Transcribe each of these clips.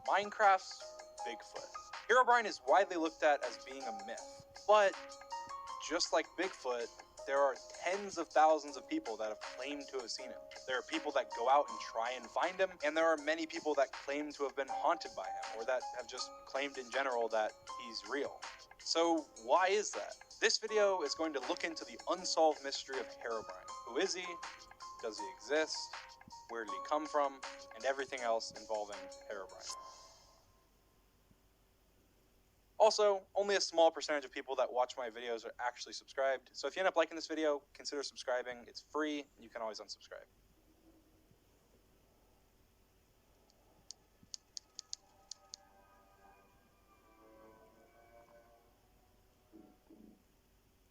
Minecraft's Bigfoot. HEROBRINE is widely looked at as being a myth, but just like Bigfoot, there are tens of thousands of people that have claimed to have seen him. There are people that go out and try and find him, and there are many people that claim to have been haunted by him, or that have just claimed in general that he's real. So why is that? This video is going to look into the unsolved mystery of HEROBRINE. Who is he? Does he exist? Where did he come from? And everything else involving HEROBRINE. Also, only a small percentage of people that watch my videos are actually subscribed, so if you end up liking this video, consider subscribing. It's free, and you can always unsubscribe.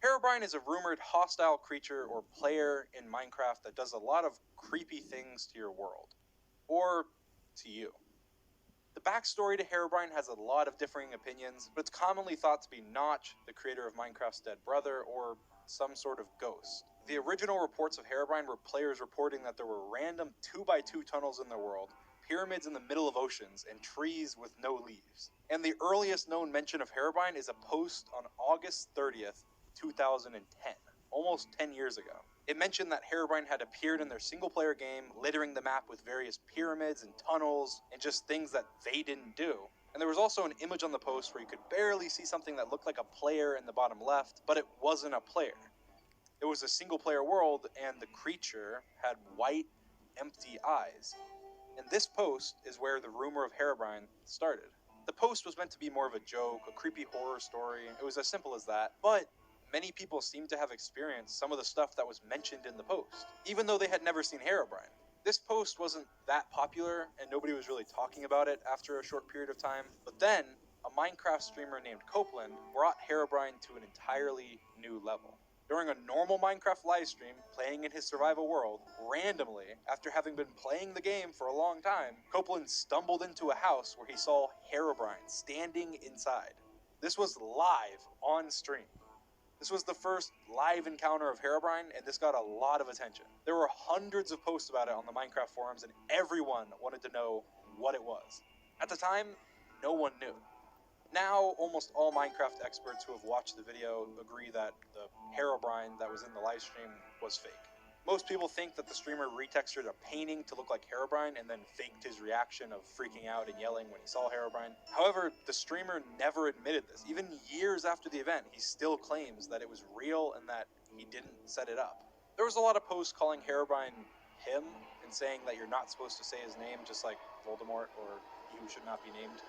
HEROBRINE is a rumored hostile creature or player in Minecraft that does a lot of creepy things to your world. Or to you. The backstory to HEROBRINE has a lot of differing opinions, but it's commonly thought to be Notch, the creator of Minecraft's dead brother, or some sort of ghost. The original reports of HEROBRINE were players reporting that there were random 2x2 tunnels in the world, pyramids in the middle of oceans, and trees with no leaves. And the earliest known mention of HEROBRINE is a post on August 30th, 2010, almost 10 years ago. It mentioned that HEROBRINE had appeared in their single-player game, littering the map with various pyramids and tunnels, and just things that they didn't do. And there was also an image on the post where you could barely see something that looked like a player in the bottom left, but it wasn't a player. It was a single-player world, and the creature had white, empty eyes. And this post is where the rumor of HEROBRINE started. The post was meant to be more of a joke, a creepy horror story. It was as simple as that, but many people seem to have experienced some of the stuff that was mentioned in the post, even though they had never seen HEROBRINE. This post wasn't that popular, and nobody was really talking about it after a short period of time, but then, a Minecraft streamer named Copeland brought HEROBRINE to an entirely new level. During a normal Minecraft livestream, playing in his survival world, randomly, after having been playing the game for a long time, Copeland stumbled into a house where he saw HEROBRINE standing inside. This was live on stream. This was the first live encounter of HEROBRINE, and this got a lot of attention. There were hundreds of posts about it on the Minecraft forums, and everyone wanted to know what it was. At the time, no one knew. Now, almost all Minecraft experts who have watched the video agree that the HEROBRINE that was in the livestream was fake. Most people think that the streamer retextured a painting to look like HEROBRINE and then faked his reaction of freaking out and yelling when he saw HEROBRINE. However, the streamer never admitted this. Even years after the event, he still claims that it was real and that he didn't set it up. There was a lot of posts calling HEROBRINE him and saying that you're not supposed to say his name, just like Voldemort, or he who should not be named.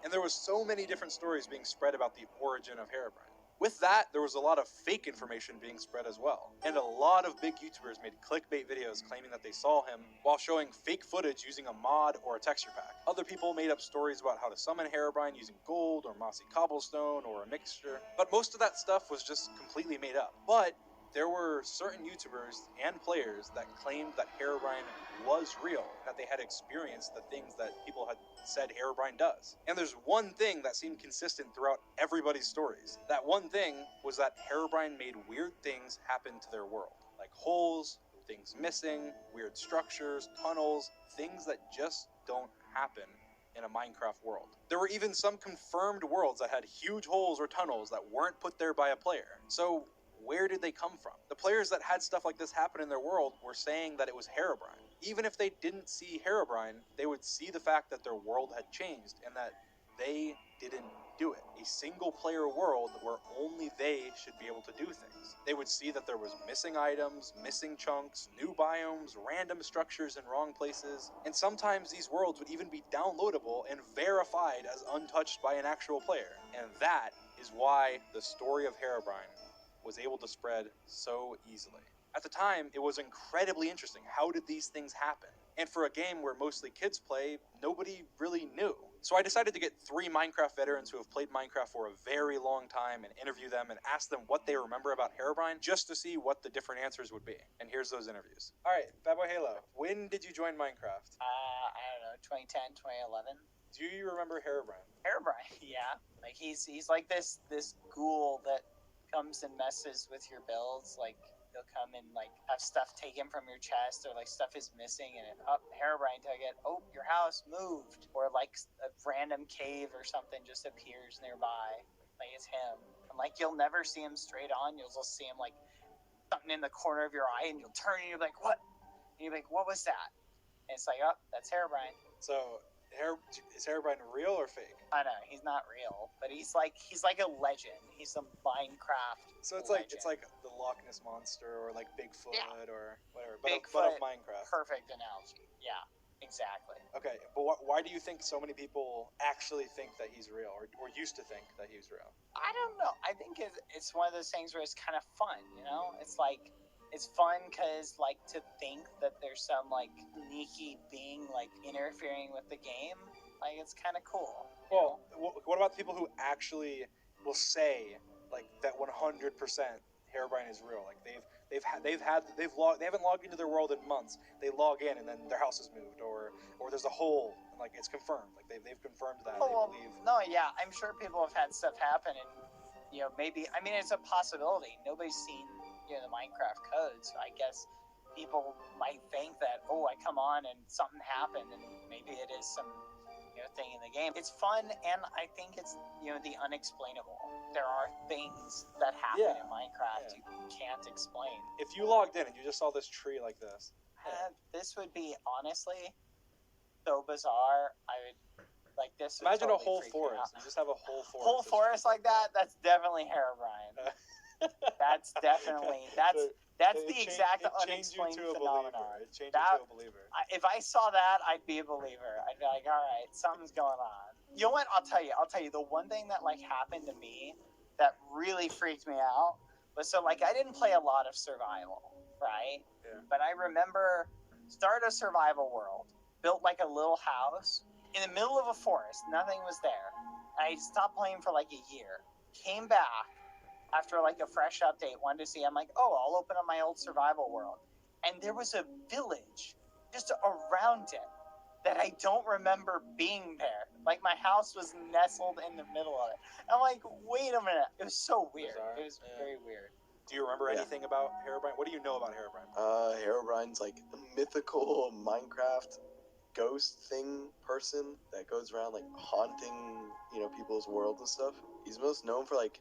And there was so many different stories being spread about the origin of HEROBRINE. With that, there was a lot of fake information being spread as well. And a lot of big YouTubers made clickbait videos claiming that they saw him while showing fake footage using a mod or a texture pack. Other people made up stories about how to summon HEROBRINE using gold or mossy cobblestone or a mixture. But most of that stuff was just completely made up. But there were certain YouTubers and players that claimed that HEROBRINE was real, that they had experienced the things that people had said HEROBRINE does. And there's one thing that seemed consistent throughout everybody's stories. That one thing was that HEROBRINE made weird things happen to their world, like holes, things missing, weird structures, tunnels, things that just don't happen in a Minecraft world. There were even some confirmed worlds that had huge holes or tunnels that weren't put there by a player. So where did they come from? The players that had stuff like this happen in their world were saying that it was HEROBRINE. Even if they didn't see HEROBRINE, they would see the fact that their world had changed and that they didn't do it. A single player world where only they should be able to do things. They would see that there was missing items, missing chunks, new biomes, random structures in wrong places, and sometimes these worlds would even be downloadable and verified as untouched by an actual player. And that is why the story of HEROBRINE was able to spread so easily. At the time, it was incredibly interesting. How did these things happen? And for a game where mostly kids play, nobody really knew. So I decided to get 3 Minecraft veterans who have played Minecraft for a very long time and interview them and ask them what they remember about HEROBRINE, just to see what the different answers would be. And here's those interviews. Alright, Bad Boy Halo, when did you join Minecraft? I don't know, 2010, 2011. Do you remember HEROBRINE? HEROBRINE, yeah. Like he's like this ghoul that comes and messes with your builds. Like You'll come and like have stuff taken from your chest, or like stuff is missing, and Herobrine took it. Oh, your house moved, or like a random cave or something just appears nearby. Like it's him, and like you'll never see him straight on. You'll just see him like something in the corner of your eye, and you'll turn and you'll be like, what? And you'll be like, what was that? And it's like, oh, that's Herobrine. So, is Herobrine real or fake? I know he's not real, but he's like a legend. He's a Minecraft. So it's legend. like the Loch Ness monster, or like Bigfoot, Yeah. or whatever, Bigfoot, but of Minecraft. Perfect analogy. Yeah, exactly. Okay, but why do you think so many people actually think that he's real, or used to think that he was real? I don't know. I think it's one of those things where it's kind of fun, you know? It's like, it's fun because, like, to think that there's some, like, sneaky being, like, interfering with the game, like, it's kind of cool. Well, what about the people who actually will say, like, that 100% Herobrine is real? Like, they haven't logged into their world in months. They log in and then their house is moved, or there's a hole, and, like, it's confirmed. Like, they've confirmed that. Oh, they well, believe. no, yeah, I'm sure people have had stuff happen, and, you know, maybe, I mean, it's a possibility. Nobody's seen, you know, the Minecraft code, so I guess people might think that, oh, I come on and something happened, and maybe it is some, you know, thing in the game. It's fun, and I think it's, you know, the unexplainable. There are things that happen in Minecraft you can't explain. If you logged in and you just saw this tree like this, this would be, honestly, so bizarre. I would, like, this would imagine totally a whole freak me forest. out. You just have a whole forest. Whole forest like that? That's definitely Herobrine. That's definitely, that's the exact unexplained phenomenon. It changed you to a believer. If I saw that, I'd be a believer. I'd be like, all right, something's going on. You know what? I'll tell you. The one thing that, like, happened to me that really freaked me out was, so, like, I didn't play a lot of survival, right? Yeah. But I remember start a survival world, built, like, a little house in the middle of a forest. Nothing was there. I stopped playing for, like, a year. Came back after, like, a fresh update, wanted to see, I'm like, oh, I'll open up my old survival world. And there was a village just around it that I don't remember being there. Like, my house was nestled in the middle of it. I'm like, wait a minute. It was so weird. Bizarre. It was very weird. Do you remember anything about Herobrine? What do you know about Herobrine? Herobrine's like a mythical Minecraft ghost thing person that goes around like haunting, you know, people's worlds and stuff. He's most known for like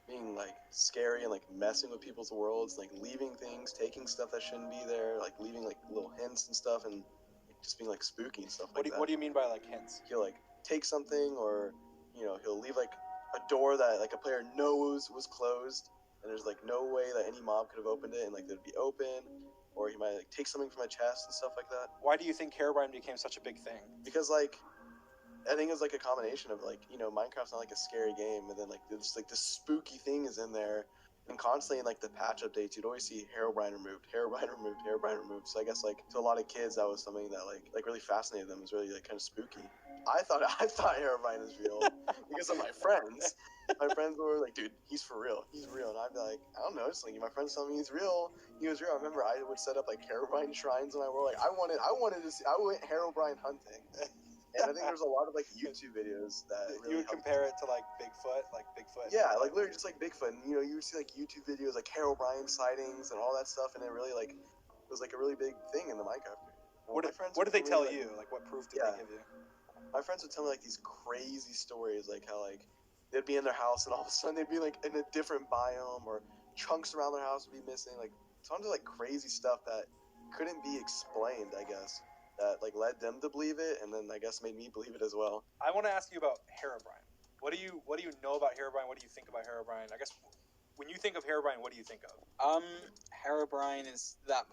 being like scary and like messing with people's worlds, like leaving things, taking stuff that shouldn't be there, like leaving like little hints and stuff, and like, just being like spooky and stuff like that. What do you mean by like hints? He'll like take something, or you know, he'll leave like a door that like a player knows was closed, and there's like no way that any mob could have opened it, and like it'd be open. Or he might like take something from a chest and stuff like that. Why do you think Herobrine became such a big thing? Because like, I think it's like a combination of like, you know, Minecraft's not like a scary game, and then like there's like this spooky thing is in there, and constantly in like the patch updates, you'd always see Herobrine removed, Herobrine removed, Herobrine removed. So I guess like to a lot of kids that was something that like really fascinated them. It was really like kind of spooky. I thought Herobrine was real because of my friends. My friends were like, dude, he's for real. He's real. And I'd be like, I don't know. It's like my friends tell me he's real. He was real. I remember I would set up like Herobrine shrines in my world. Like I wanted to see. I went Herobrine hunting. And I think there's a lot of like YouTube videos that really you would compare it to like Bigfoot. Yeah, like literally just like Bigfoot. And, you know, you would see like YouTube videos like Herobrine sightings and all that stuff, and it really like was like a really big thing in the Minecraft community. What did they tell you? Like what proof did they give you? My friends would tell me like these crazy stories, like how like they'd be in their house and all of a sudden they'd be like in a different biome, or chunks around their house would be missing. Like tons of like crazy stuff that couldn't be explained, I guess, that like led them to believe it, and then I guess made me believe it as well. I want to ask you about Herobrine. What do you know about Herobrine? What do you think about Herobrine? I guess when you think of Herobrine, what do you think of? Herobrine is that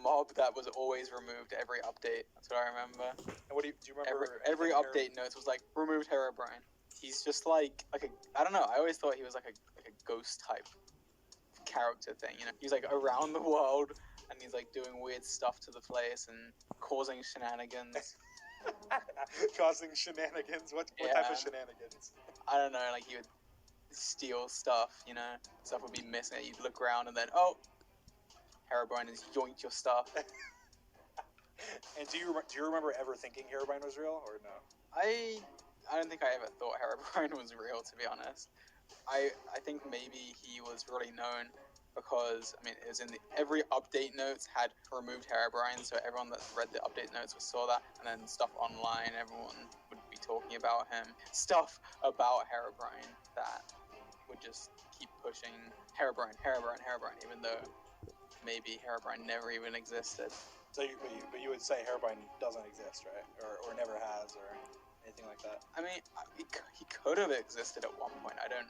mob that was always removed every update. That's what I remember. And what do you remember? Every update notes was like removed Herobrine. He's just like a, I don't know. I always thought he was like a ghost type character thing. You know, he's like around the world and he's like doing weird stuff to the place and causing shenanigans. Causing shenanigans? What type of shenanigans? I don't know. Like he would steal stuff. You know, stuff would be missing. You'd look around and then Herobrine has yoinked your stuff. And do you remember ever thinking Herobrine was real or no? I don't think I ever thought Herobrine was real, to be honest. I think maybe he was really known because I mean it was in every update notes had removed Herobrine, so everyone that read the update notes saw that, and then stuff online, everyone would be talking about him, stuff about Herobrine that would just keep pushing Herobrine, even though maybe Herobrine never even existed. So, but you would say Herobrine doesn't exist, right? Or never has, or anything like that. I mean, he could have existed at one point. I don't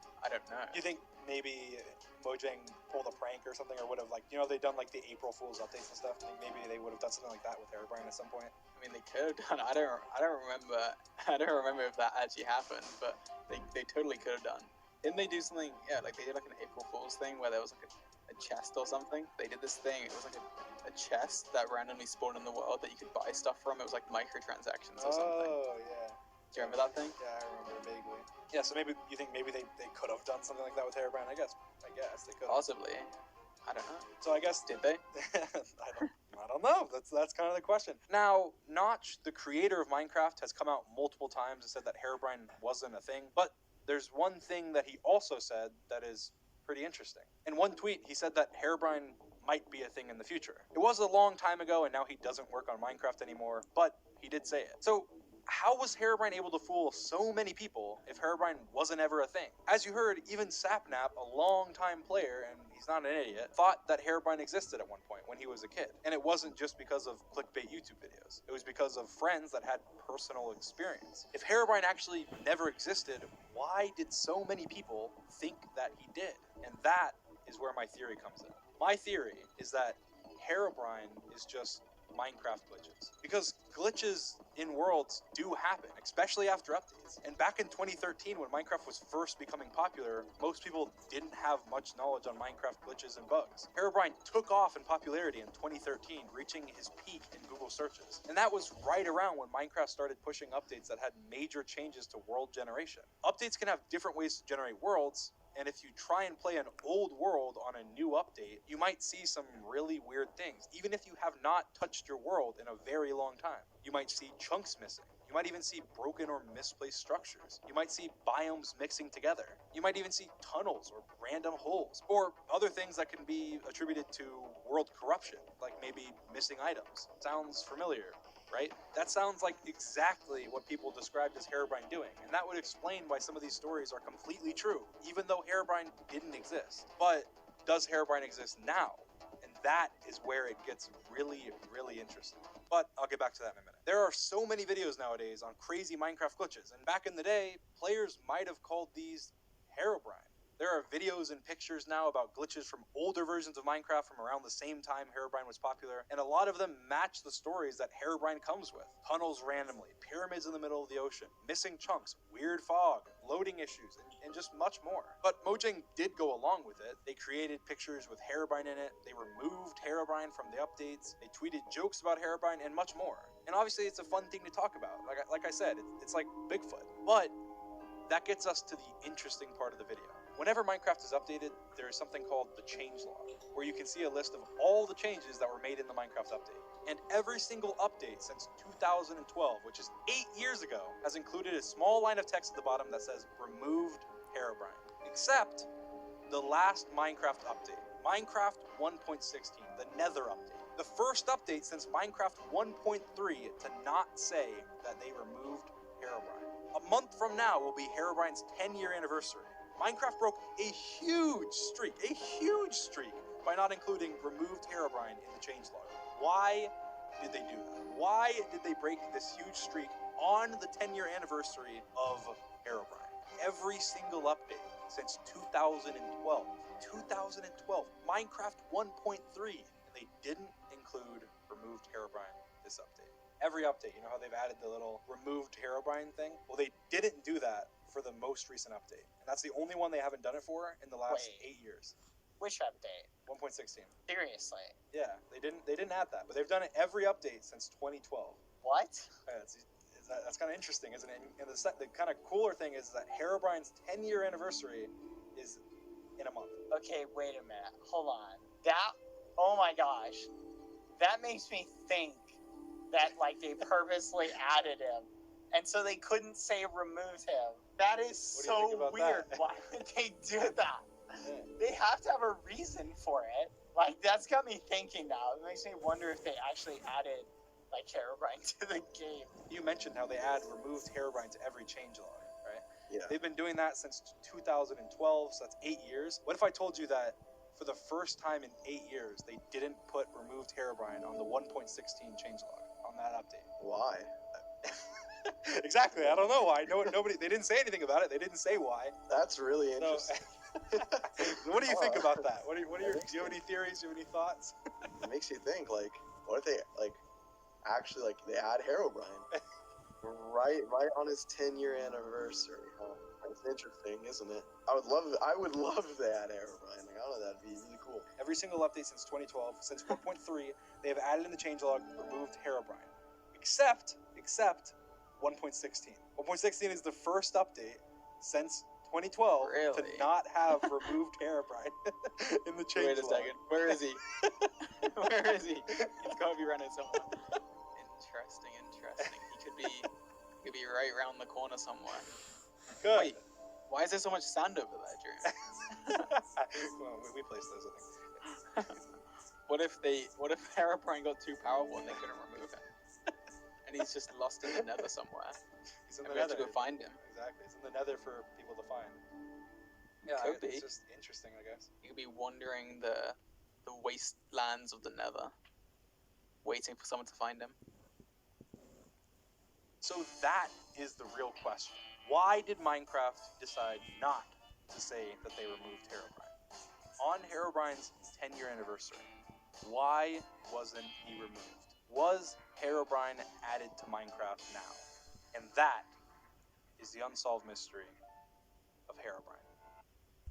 know. Do you think maybe Mojang pulled a prank or something, or would have they done like the April Fool's updates and stuff? I think maybe they would have done something like that with Herobrine at some point. I mean, they could have done. I don't remember. I don't remember if that actually happened, but they totally could have done. Didn't they do something? Yeah, like they did like an April Fool's thing where there was like a chest or something. They did this thing. It was like a chest that randomly spawned in the world that you could buy stuff from. It was like microtransactions or something. Oh yeah. Do you remember that thing? Yeah, I remember vaguely. Yeah, so maybe you think maybe they could have done something like that with Herobrine. I guess they could. Possibly. I don't know. So I guess did they? I don't know. That's kind of the question. Now, Notch, the creator of Minecraft, has come out multiple times and said that Herobrine wasn't a thing. But there's one thing that he also said that is pretty interesting. In one tweet, he said that Herobrine might be a thing in the future. It was a long time ago, and now he doesn't work on Minecraft anymore, but he did say it. So how was Herobrine able to fool so many people if Herobrine wasn't ever a thing? As you heard, even Sapnap, a long-time player, and he's not an idiot, thought that Herobrine existed at one point when he was a kid. And it wasn't just because of clickbait YouTube videos. It was because of friends that had personal experience. If Herobrine actually never existed, why did so many people think that he did? And that is where my theory comes in. My theory is that Herobrine is just Minecraft glitches. Because glitches in worlds do happen, especially after updates. And back in 2013, when Minecraft was first becoming popular, most people didn't have much knowledge on Minecraft glitches and bugs. Herobrine took off in popularity in 2013, reaching his peak in Google searches. And that was right around when Minecraft started pushing updates that had major changes to world generation. Updates can have different ways to generate worlds, and if you try and play an old world on a new update, you might see some really weird things, even if you have not touched your world in a very long time. You might see chunks missing. You might even see broken or misplaced structures. You might see biomes mixing together. You might even see tunnels or random holes, or other things that can be attributed to world corruption, like maybe missing items. Sounds familiar, right? That sounds like exactly what people described as Herobrine doing, and that would explain why some of these stories are completely true, even though Herobrine didn't exist. But does Herobrine exist now? And that is where it gets really, really interesting. But I'll get back to that in a minute. There are so many videos nowadays on crazy Minecraft glitches, and back in the day, players might have called these Herobrine. There are videos and pictures now about glitches from older versions of Minecraft from around the same time Herobrine was popular, and a lot of them match the stories that Herobrine comes with. Tunnels randomly, pyramids in the middle of the ocean, missing chunks, weird fog, loading issues, and just much more. But Mojang did go along with it. They created pictures with Herobrine in it, they removed Herobrine from the updates, they tweeted jokes about Herobrine, and much more. And obviously it's a fun thing to talk about. Like I said, it's like Bigfoot. But that gets us to the interesting part of the video. Whenever Minecraft is updated, there is something called the changelog, where you can see a list of all the changes that were made in the Minecraft update. And every single update since 2012, which is 8 years ago, has included a small line of text at the bottom that says removed Herobrine. Except the last Minecraft update, Minecraft 1.16, the Nether update. The first update since Minecraft 1.3 to not say that they removed Herobrine. A month from now will be Herobrine's 10-year anniversary. Minecraft broke a huge streak by not including removed Herobrine in the changelog. Why did they do that? Why did they break this huge streak on the 10-year anniversary of Herobrine? Every single update since 2012, Minecraft 1.3, and they didn't include removed Herobrine this update. Every update, you know how they've added the little removed Herobrine thing? Well, they didn't do that for the most recent update. And that's the only one they haven't done it for in the last 8 years. Which update? 1.16. Seriously? Yeah, they didn't add that, but they've done it every update since 2012. What? Yeah, that's kind of interesting, isn't it? And the kind of cooler thing is that Herobrine's 10-year anniversary is in a month. Okay, wait a minute. Hold on. Oh my gosh. That makes me think that, like, they purposely added him. And so they couldn't say remove him. That is so weird. Why would they do that? They have to have a reason for it. Like, that's got me thinking now. It makes me wonder if they actually added, like, Herobrine to the game. You mentioned how they add removed Herobrine to every changelog, right? Yeah. They've been doing that since 2012, so that's 8 years. What if I told you that for the first time in 8 years, they didn't put removed Herobrine on the 1.16 changelog on that update? Why? Exactly. I don't know why. Nobody. They didn't say anything about it. They didn't say why. That's really So, interesting. what do you think about that? Do you have any theories? Do you have any thoughts? It makes you think, like, what if they, like, actually, like, they add Herobrine right on his 10-year anniversary? Huh? That's interesting, isn't it? I would love if they had Herobrine. Like, I don't know, that'd be really cool. Every single update since 2012, since 1.3, they have added in the changelog removed Herobrine, except 1.16. 1.16 is the first update since 2012 Really? to not have removed Herobrine in the changelog. Wait a second. Where is he? Where is he? He's got to be running somewhere. Interesting. He could be right around the corner somewhere. Good. Wait, why is there so much sand over there, Drew? Well, we placed those, I think. What if Herobrine got too powerful and they couldn't remove him? And he's just lost in the nether somewhere. He's in And the we have nether. to go find him. Exactly. It's in the nether for people to find. Yeah, Could it's be. just interesting, I guess. He could be wandering the wastelands of the nether, waiting for someone to find him. So that is the real question. Why did Minecraft decide not to say that they removed Herobrine? On Herobrine's 10-year anniversary, why wasn't he removed? Was Herobrine added to Minecraft now? And that is the unsolved mystery of Herobrine.